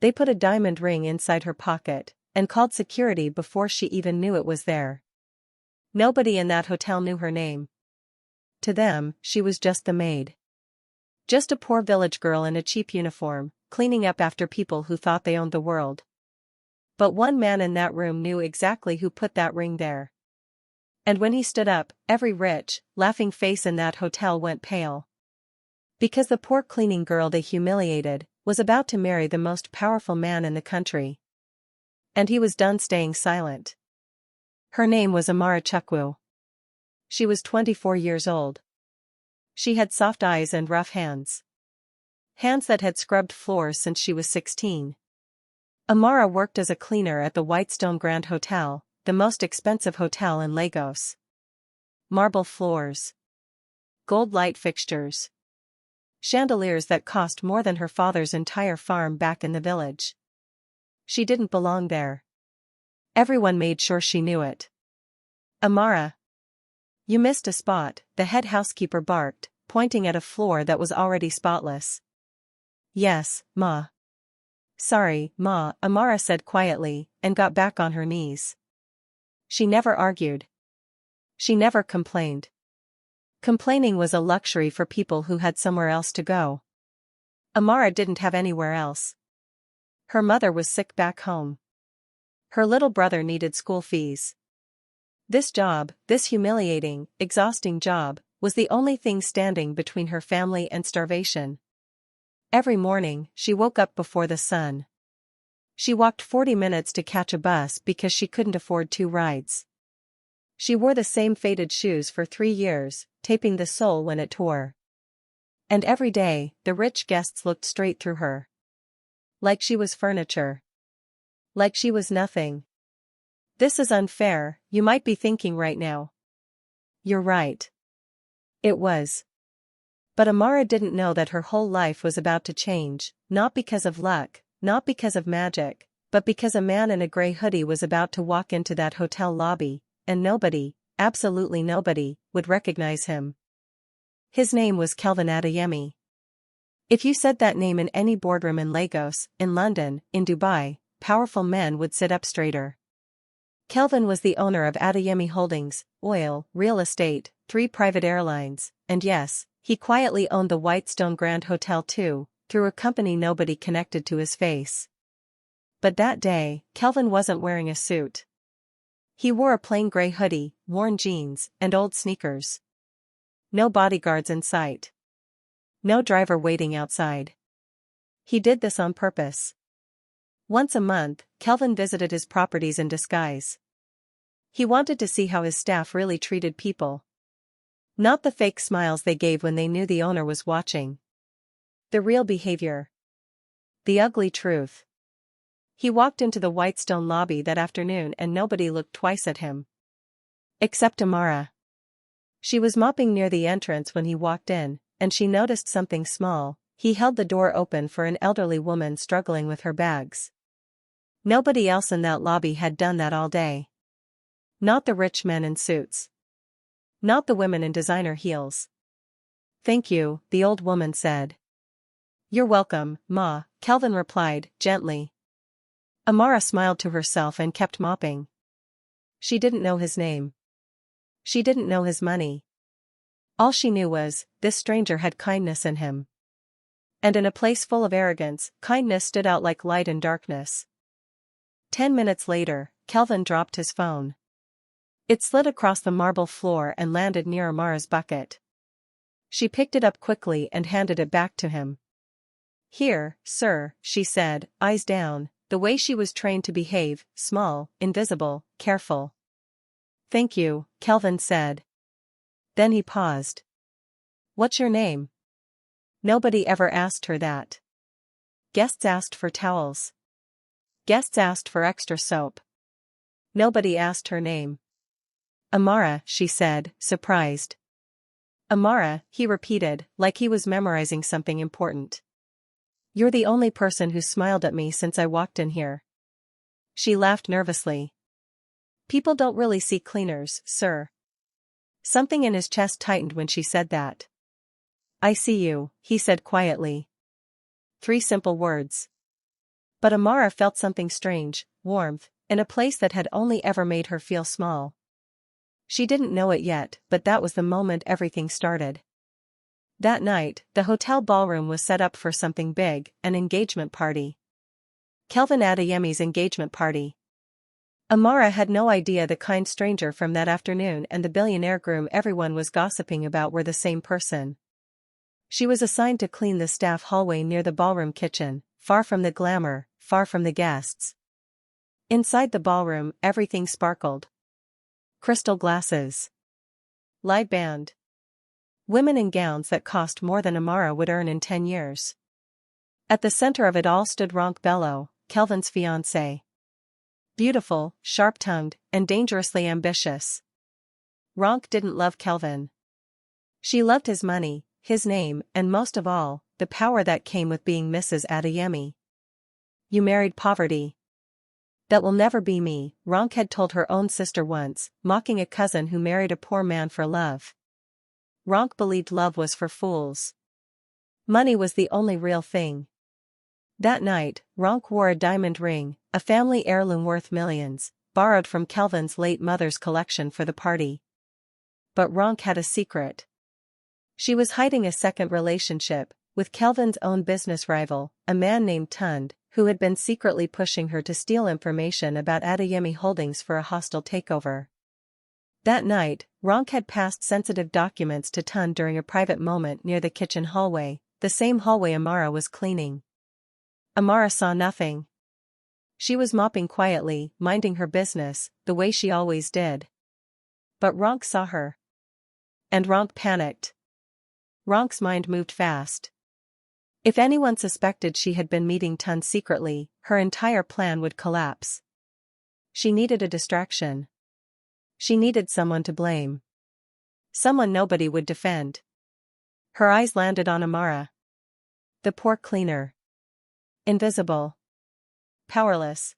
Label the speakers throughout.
Speaker 1: They put a diamond ring inside her pocket and called security before she even knew it was there. Nobody in that hotel knew her name. To them, she was just the maid. Just a poor village girl in a cheap uniform, cleaning up after people who thought they owned the world. But one man in that room knew exactly who put that ring there. And when he stood up, every rich, laughing face in that hotel went pale. Because the poor cleaning girl they humiliated was about to marry the most powerful man in the country. And he was done staying silent. Her name was Amara Chukwu. She was 24 years old. She had soft eyes and rough hands. Hands that had scrubbed floors since she was 16. Amara worked as a cleaner at the Whitestone Grand Hotel, the most expensive hotel in Lagos. Marble floors. Gold light fixtures. Chandeliers that cost more than her father's entire farm back in the village. She didn't belong there. Everyone made sure she knew it. Amara. You missed a spot, the head housekeeper barked, pointing at a floor that was already spotless. Yes, Ma. Sorry, Ma, Amara said quietly, and got back on her knees. She never argued. She never complained. Complaining was a luxury for people who had somewhere else to go. Amara didn't have anywhere else. Her mother was sick back home. Her little brother needed school fees. This job, this humiliating, exhausting job, was the only thing standing between her family and starvation. Every morning, she woke up before the sun. She walked 40 minutes to catch a bus because she couldn't afford 2 rides. She wore the same faded shoes for 3 years, taping the sole when it tore. And every day, the rich guests looked straight through her. Like she was furniture. Like she was nothing. This is unfair, you might be thinking right now. You're right. It was. But Amara didn't know that her whole life was about to change, not because of luck, not because of magic, but because a man in a gray hoodie was about to walk into that hotel lobby, and nobody, absolutely nobody, would recognize him. His name was Kelvin Adeyemi. If you said that name in any boardroom in Lagos, in London, in Dubai, powerful men would sit up straighter. Kelvin was the owner of Adeyemi Holdings, oil, real estate, 3 private airlines, and yes, he quietly owned the Whitestone Grand Hotel too, through a company nobody connected to his face. But that day, Kelvin wasn't wearing a suit. He wore a plain gray hoodie, worn jeans, and old sneakers. No bodyguards in sight. No driver waiting outside. He did this on purpose. Once a month, Kelvin visited his properties in disguise. He wanted to see how his staff really treated people. Not the fake smiles they gave when they knew the owner was watching. The real behavior. The ugly truth. He walked into the Whitestone lobby that afternoon and nobody looked twice at him. Except Amara. She was mopping near the entrance when he walked in, and she noticed something small. He held the door open for an elderly woman struggling with her bags. Nobody else in that lobby had done that all day. Not the rich men in suits. Not the women in designer heels. Thank you, the old woman said. You're welcome, Ma, Kelvin replied, gently. Amara smiled to herself and kept mopping. She didn't know his name. She didn't know his money. All she knew was, this stranger had kindness in him. And in a place full of arrogance, kindness stood out like light in darkness. 10 minutes later, Kelvin dropped his phone. It slid across the marble floor and landed near Amara's bucket. She picked it up quickly and handed it back to him. Here, sir, she said, eyes down, the way she was trained to behave, small, invisible, careful. Thank you, Kelvin said. Then he paused. What's your name? Nobody ever asked her that. Guests asked for towels. Guests asked for extra soap. Nobody asked her name. Amara, she said, surprised. Amara, he repeated, like he was memorizing something important. You're the only person who smiled at me since I walked in here. She laughed nervously. People don't really see cleaners, sir. Something in his chest tightened when she said that. I see you, he said quietly. 3 simple words. But Amara felt something strange, warmth, in a place that had only ever made her feel small. She didn't know it yet, but that was the moment everything started. That night, the hotel ballroom was set up for something big, an engagement party. Kelvin Adeyemi's engagement party. Amara had no idea the kind stranger from that afternoon and the billionaire groom everyone was gossiping about were the same person. She was assigned to clean the staff hallway near the ballroom kitchen, far from the glamour, far from the guests. Inside the ballroom, everything sparkled. Crystal glasses. Live band. Women in gowns that cost more than Amara would earn in 10 years. At the center of it all stood Ronk Bello, Kelvin's fiancé. Beautiful, sharp-tongued, and dangerously ambitious. Ronk didn't love Kelvin. She loved his money, his name, and most of all, the power that came with being Mrs. Adeyemi. You married poverty. That will never be me, Ronk had told her own sister once, mocking a cousin who married a poor man for love. Ronk believed love was for fools. Money was the only real thing. That night, Ronk wore a diamond ring, a family heirloom worth millions, borrowed from Kelvin's late mother's collection for the party. But Ronk had a secret. She was hiding a second relationship, with Kelvin's own business rival, a man named Tund, who had been secretly pushing her to steal information about Adeyemi Holdings for a hostile takeover. That night, Ronk had passed sensitive documents to Tund during a private moment near the kitchen hallway, the same hallway Amara was cleaning. Amara saw nothing. She was mopping quietly, minding her business, the way she always did. But Ronk saw her. And Ronk panicked. Ronk's mind moved fast. If anyone suspected she had been meeting Tund secretly, her entire plan would collapse. She needed a distraction. She needed someone to blame. Someone nobody would defend. Her eyes landed on Amara. The poor cleaner. Invisible. Powerless.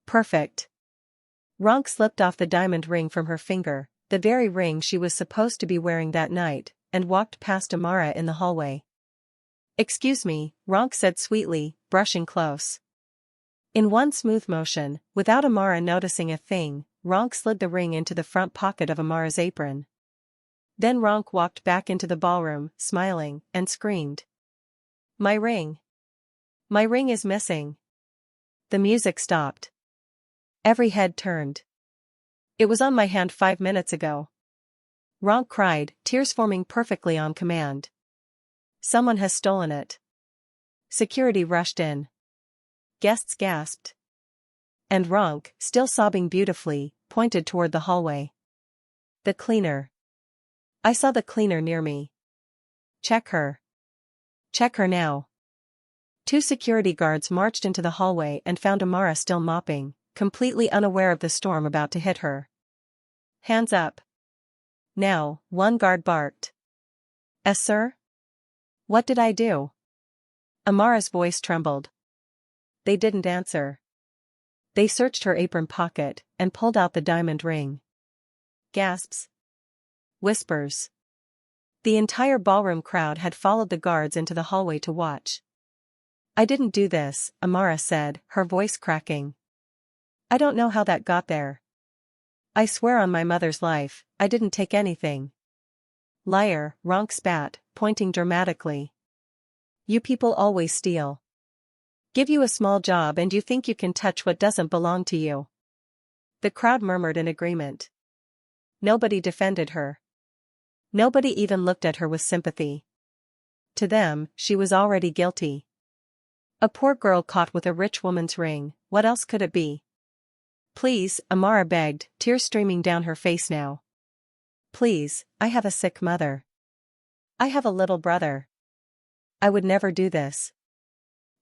Speaker 1: Perfect. Ronk slipped off the diamond ring from her finger, the very ring she was supposed to be wearing that night, and walked past Amara in the hallway. Excuse me, Ronk said sweetly, brushing close. In one smooth motion, without Amara noticing a thing, Ronk slid the ring into the front pocket of Amara's apron. Then Ronk walked back into the ballroom, smiling, and screamed. My ring. My ring is missing. The music stopped. Every head turned. It was on my hand 5 minutes ago. Ronk cried, tears forming perfectly on command. Someone has stolen it. Security rushed in. Guests gasped. And Ronk, still sobbing beautifully, pointed toward the hallway. The cleaner. I saw the cleaner near me. Check her. Check her now. 2 security guards marched into the hallway and found Amara still mopping, completely unaware of the storm about to hit her. Hands up. Now, one guard barked. Yes, sir? What did I do? Amara's voice trembled. They didn't answer. They searched her apron pocket and pulled out the diamond ring. Gasps. Whispers. The entire ballroom crowd had followed the guards into the hallway to watch. I didn't do this, Amara said, her voice cracking. I don't know how that got there. I swear on my mother's life, I didn't take anything. Liar, Ronk spat, pointing dramatically. You people always steal. Give you a small job and you think you can touch what doesn't belong to you. The crowd murmured in agreement. Nobody defended her. Nobody even looked at her with sympathy. To them, she was already guilty. A poor girl caught with a rich woman's ring, what else could it be? Please, Amara begged, tears streaming down her face now. Please, I have a sick mother. I have a little brother. I would never do this.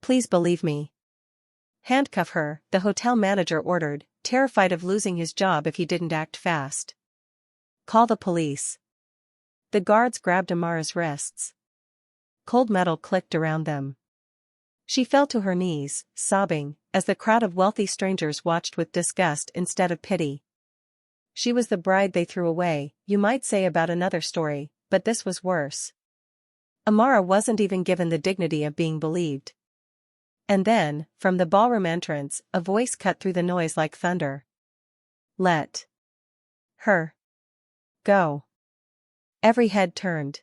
Speaker 1: Please believe me. Handcuff her, the hotel manager ordered, terrified of losing his job if he didn't act fast. Call the police. The guards grabbed Amara's wrists. Cold metal clicked around them. She fell to her knees, sobbing, as the crowd of wealthy strangers watched with disgust instead of pity. She was the bride they threw away, you might say about another story, but this was worse. Amara wasn't even given the dignity of being believed. And then, from the ballroom entrance, a voice cut through the noise like thunder. Let her go. Every head turned.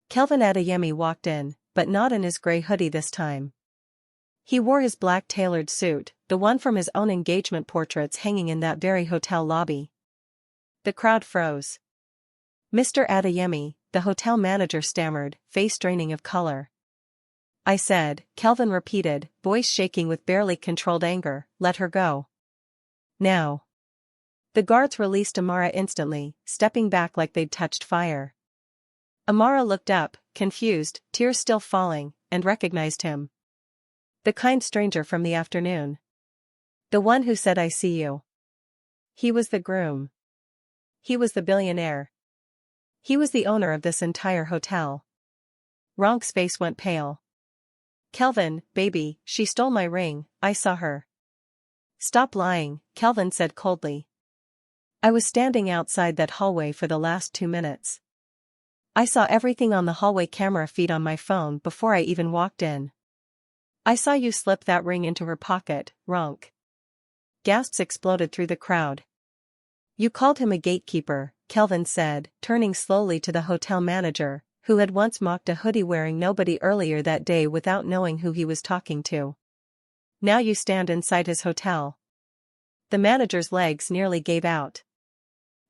Speaker 1: Kelvin Adeyemi walked in, but not in his gray hoodie this time. He wore his black tailored suit, the one from his own engagement portraits hanging in that very hotel lobby. The crowd froze. Mr. Adeyemi, the hotel manager stammered, face draining of color. I said, Kelvin repeated, voice shaking with barely controlled anger, let her go. Now. The guards released Amara instantly, stepping back like they'd touched fire. Amara looked up, confused, tears still falling, and recognized him. The kind stranger from the afternoon. The one who said I see you. He was the groom. He was the billionaire. He was the owner of this entire hotel. Ronk's face went pale. Kelvin, baby, she stole my ring, I saw her. Stop lying, Kelvin said coldly. I was standing outside that hallway for the last 2 minutes. I saw everything on the hallway camera feed on my phone before I even walked in. I saw you slip that ring into her pocket, Ronk. Gasps exploded through the crowd. You called him a gatekeeper, Kelvin said, turning slowly to the hotel manager, who had once mocked a hoodie-wearing nobody earlier that day without knowing who he was talking to. Now you stand inside his hotel. The manager's legs nearly gave out.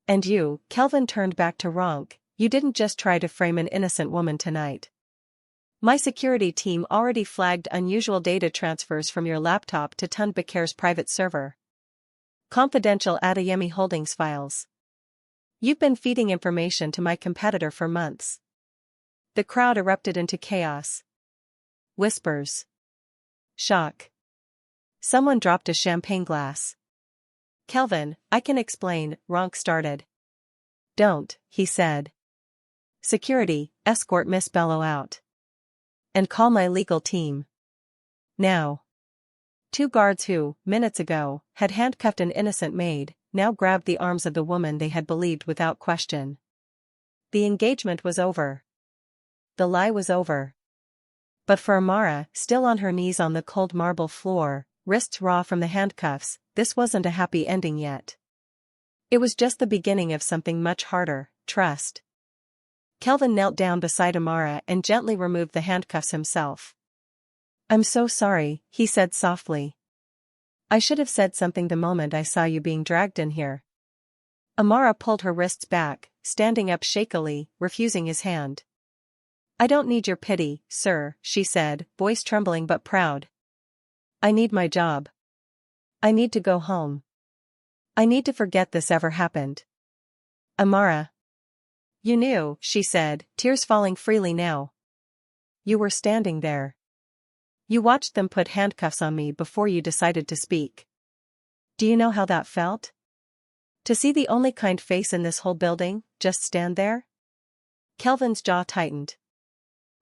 Speaker 1: And you, Kelvin turned back to Ronk, you didn't just try to frame an innocent woman tonight. My security team already flagged unusual data transfers from your laptop to Tunbekir's private server. Confidential Adeyemi Holdings files. You've been feeding information to my competitor for months. The crowd erupted into chaos. Whispers. Shock. Someone dropped a champagne glass. Kelvin, I can explain, Ronk started. Don't, he said. Security, escort Miss Bello out. And call my legal team. Now. 2 guards who, minutes ago, had handcuffed an innocent maid, now grabbed the arms of the woman they had believed without question. The engagement was over. The lie was over. But for Amara, still on her knees on the cold marble floor, wrists raw from the handcuffs, this wasn't a happy ending yet. It was just the beginning of something much harder, trust. Kelvin knelt down beside Amara and gently removed the handcuffs himself. I'm so sorry, he said softly. I should have said something the moment I saw you being dragged in here. Amara pulled her wrists back, standing up shakily, refusing his hand. I don't need your pity, sir, she said, voice trembling but proud. I need my job. I need to go home. I need to forget this ever happened. Amara. You knew, she said, tears falling freely now. You were standing there. You watched them put handcuffs on me before you decided to speak. Do you know how that felt? To see the only kind face in this whole building, just stand there? Kelvin's jaw tightened.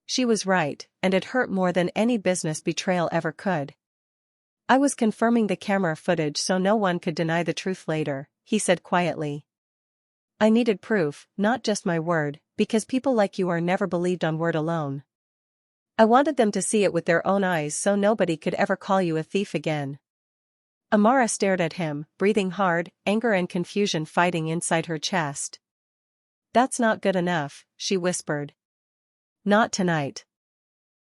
Speaker 1: She was right, and it hurt more than any business betrayal ever could. I was confirming the camera footage so no one could deny the truth later, he said quietly. I needed proof, not just my word, because people like you are never believed on word alone. I wanted them to see it with their own eyes so nobody could ever call you a thief again. Amara stared at him, breathing hard, anger and confusion fighting inside her chest. That's not good enough, she whispered. Not tonight.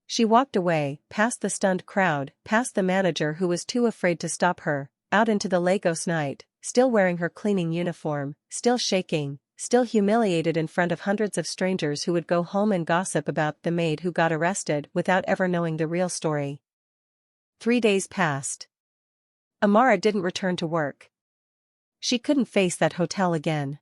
Speaker 1: She walked away, past the stunned crowd, past the manager who was too afraid to stop her, out into the Lagos night, still wearing her cleaning uniform, still shaking, still humiliated in front of hundreds of strangers who would go home and gossip about the maid who got arrested without ever knowing the real story. 3 days passed. Amara didn't return to work. She couldn't face that hotel again.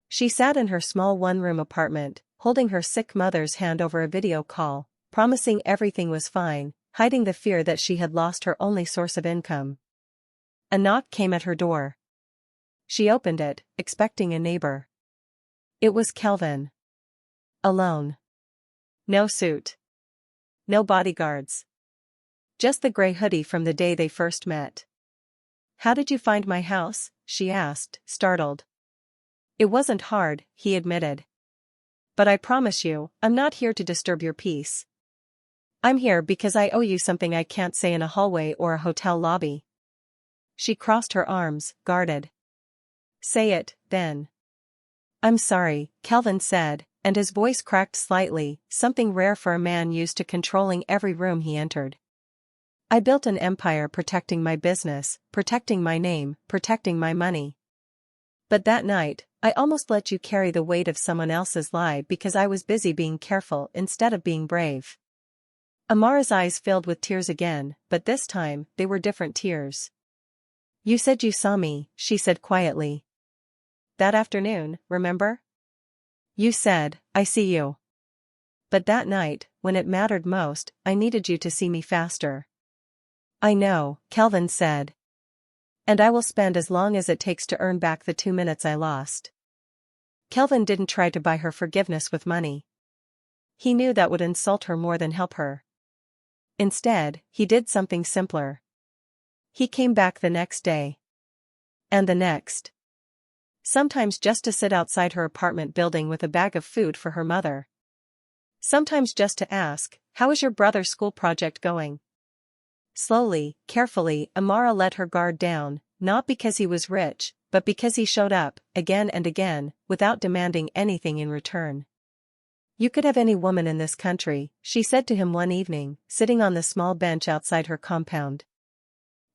Speaker 1: She sat in her small one-room apartment, holding her sick mother's hand over a video call, promising everything was fine, hiding the fear that she had lost her only source of income. A knock came at her door. She opened it, expecting a neighbor. It was Kelvin. Alone. No suit. No bodyguards. Just the gray hoodie from the day they first met. How did you find my house? She asked, startled. It wasn't hard, he admitted. But I promise you, I'm not here to disturb your peace. I'm here because I owe you something I can't say in a hallway or a hotel lobby. She crossed her arms, guarded. Say it, then. I'm sorry, Kelvin said, and his voice cracked slightly, something rare for a man used to controlling every room he entered. I built an empire protecting my business, protecting my name, protecting my money. But that night, I almost let you carry the weight of someone else's lie because I was busy being careful instead of being brave. Amara's eyes filled with tears again, but this time, they were different tears. You said you saw me, she said quietly. That afternoon, remember? You said, I see you. But that night, when it mattered most, I needed you to see me faster. I know, Kelvin said. And I will spend as long as it takes to earn back the 2 minutes I lost. Kelvin didn't try to buy her forgiveness with money. He knew that would insult her more than help her. Instead, he did something simpler. He came back the next day. And the next. Sometimes just to sit outside her apartment building with a bag of food for her mother. Sometimes just to ask, how is your brother's school project going? Slowly, carefully, Amara let her guard down, not because he was rich, but because he showed up, again and again, without demanding anything in return. You could have any woman in this country, she said to him one evening, sitting on the small bench outside her compound.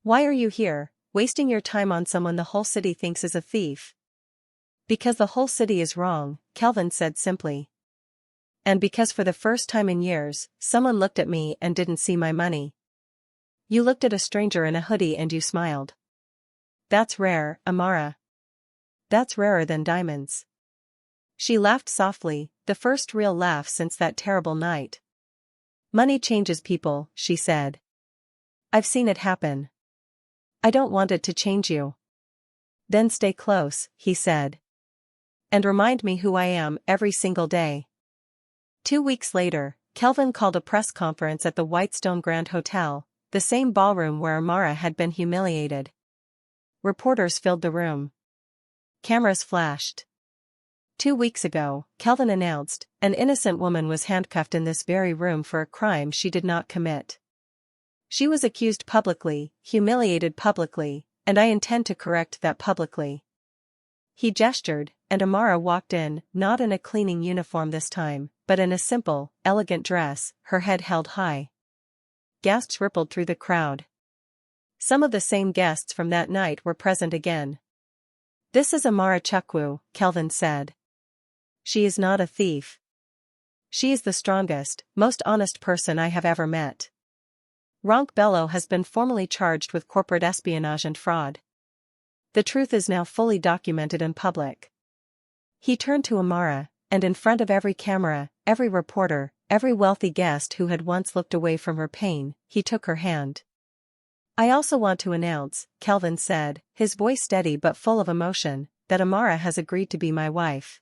Speaker 1: Why are you here, wasting your time on someone the whole city thinks is a thief? Because the whole city is wrong, Kelvin said simply. And because for the first time in years, someone looked at me and didn't see my money. You looked at a stranger in a hoodie and you smiled. That's rare, Amara. That's rarer than diamonds. She laughed softly, the first real laugh since that terrible night. Money changes people, she said. I've seen it happen. I don't want it to change you. Then stay close, he said. And remind me who I am every single day. 2 weeks later, Kelvin called a press conference at the Whitestone Grand Hotel, the same ballroom where Amara had been humiliated. Reporters filled the room. Cameras flashed. 2 weeks ago, Kelvin announced, an innocent woman was handcuffed in this very room for a crime she did not commit. She was accused publicly, humiliated publicly, and I intend to correct that publicly. He gestured, and Amara walked in, not in a cleaning uniform this time, but in a simple, elegant dress, her head held high. Gasps rippled through the crowd. Some of the same guests from that night were present again. This is Amara Chukwu, Kelvin said. She is not a thief. She is the strongest, most honest person I have ever met. Ronk Bello has been formally charged with corporate espionage and fraud. The truth is now fully documented in public. He turned to Amara, and in front of every camera, every reporter, every wealthy guest who had once looked away from her pain, he took her hand. I also want to announce, Kelvin said, his voice steady but full of emotion, that Amara has agreed to be my wife.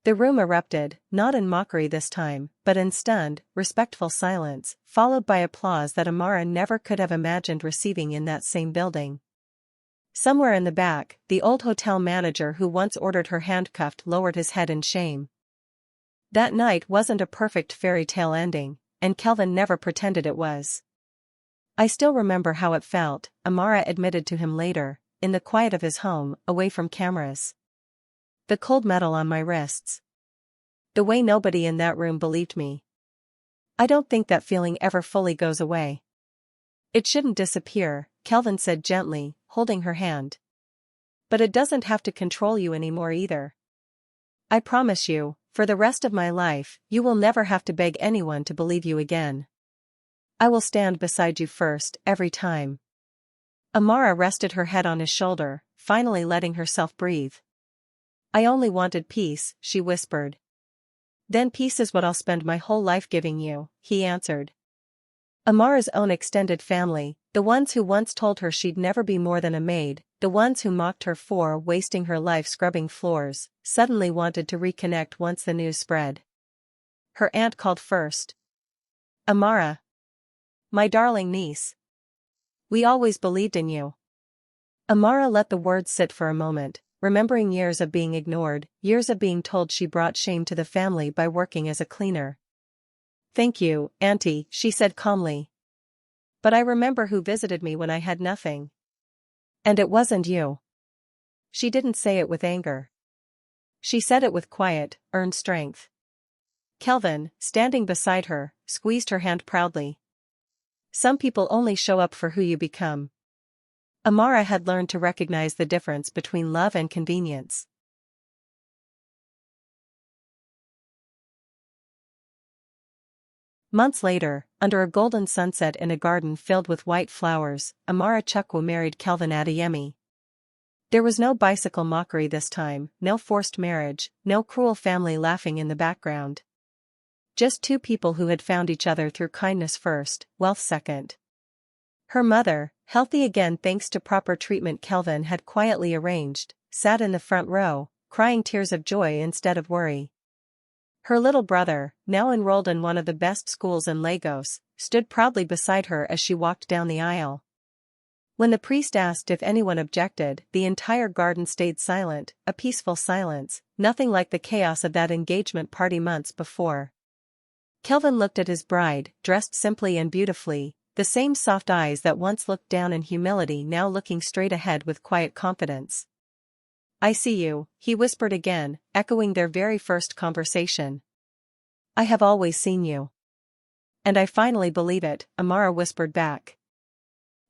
Speaker 1: The room erupted, not in mockery this time, but in stunned, respectful silence, followed by applause that Amara never could have imagined receiving in that same building. Somewhere in the back, the old hotel manager who once ordered her handcuffed lowered his head in shame. That night wasn't a perfect fairy tale ending, and Kelvin never pretended it was. I still remember how it felt, Amara admitted to him later, in the quiet of his home, away from cameras. The cold metal on my wrists. The way nobody in that room believed me. I don't think that feeling ever fully goes away. It shouldn't disappear, Kelvin said gently, holding her hand. But it doesn't have to control you anymore either. I promise you, for the rest of my life, you will never have to beg anyone to believe you again. I will stand beside you first, every time. Amara rested her head on his shoulder, finally letting herself breathe. I only wanted peace, she whispered. Then peace is what I'll spend my whole life giving you, he answered. Amara's own extended family, the ones who once told her she'd never be more than a maid, the ones who mocked her for wasting her life scrubbing floors, suddenly wanted to reconnect once the news spread. Her aunt called first. Amara. My darling niece. We always believed in you. Amara let the words sit for a moment, remembering years of being ignored, years of being told she brought shame to the family by working as a cleaner. Thank you, Auntie, she said calmly. But I remember who visited me when I had nothing. And it wasn't you. She didn't say it with anger. She said it with quiet, earned strength. Kelvin, standing beside her, squeezed her hand proudly. Some people only show up for who you become. Amara had learned to recognize the difference between love and convenience. Months later, under a golden sunset in a garden filled with white flowers, Amara Chukwu married Kelvin Adeyemi. There was no bicycle mockery this time, no forced marriage, no cruel family laughing in the background. Just two people who had found each other through kindness first, wealth second. Her mother, healthy again thanks to proper treatment Kelvin had quietly arranged, sat in the front row, crying tears of joy instead of worry. Her little brother, now enrolled in one of the best schools in Lagos, stood proudly beside her as she walked down the aisle. When the priest asked if anyone objected, the entire garden stayed silent, a peaceful silence, nothing like the chaos of that engagement party months before. Kelvin looked at his bride, dressed simply and beautifully, the same soft eyes that once looked down in humility now looking straight ahead with quiet confidence. I see you, he whispered again, echoing their very first conversation. I have always seen you. And I finally believe it, Amara whispered back.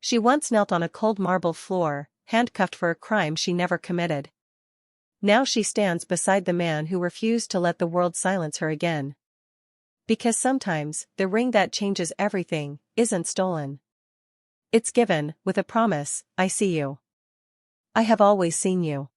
Speaker 1: She once knelt on a cold marble floor, handcuffed for a crime she never committed. Now she stands beside the man who refused to let the world silence her again. Because sometimes, the ring that changes everything, isn't stolen. It's given, with a promise, I see you. I have always seen you.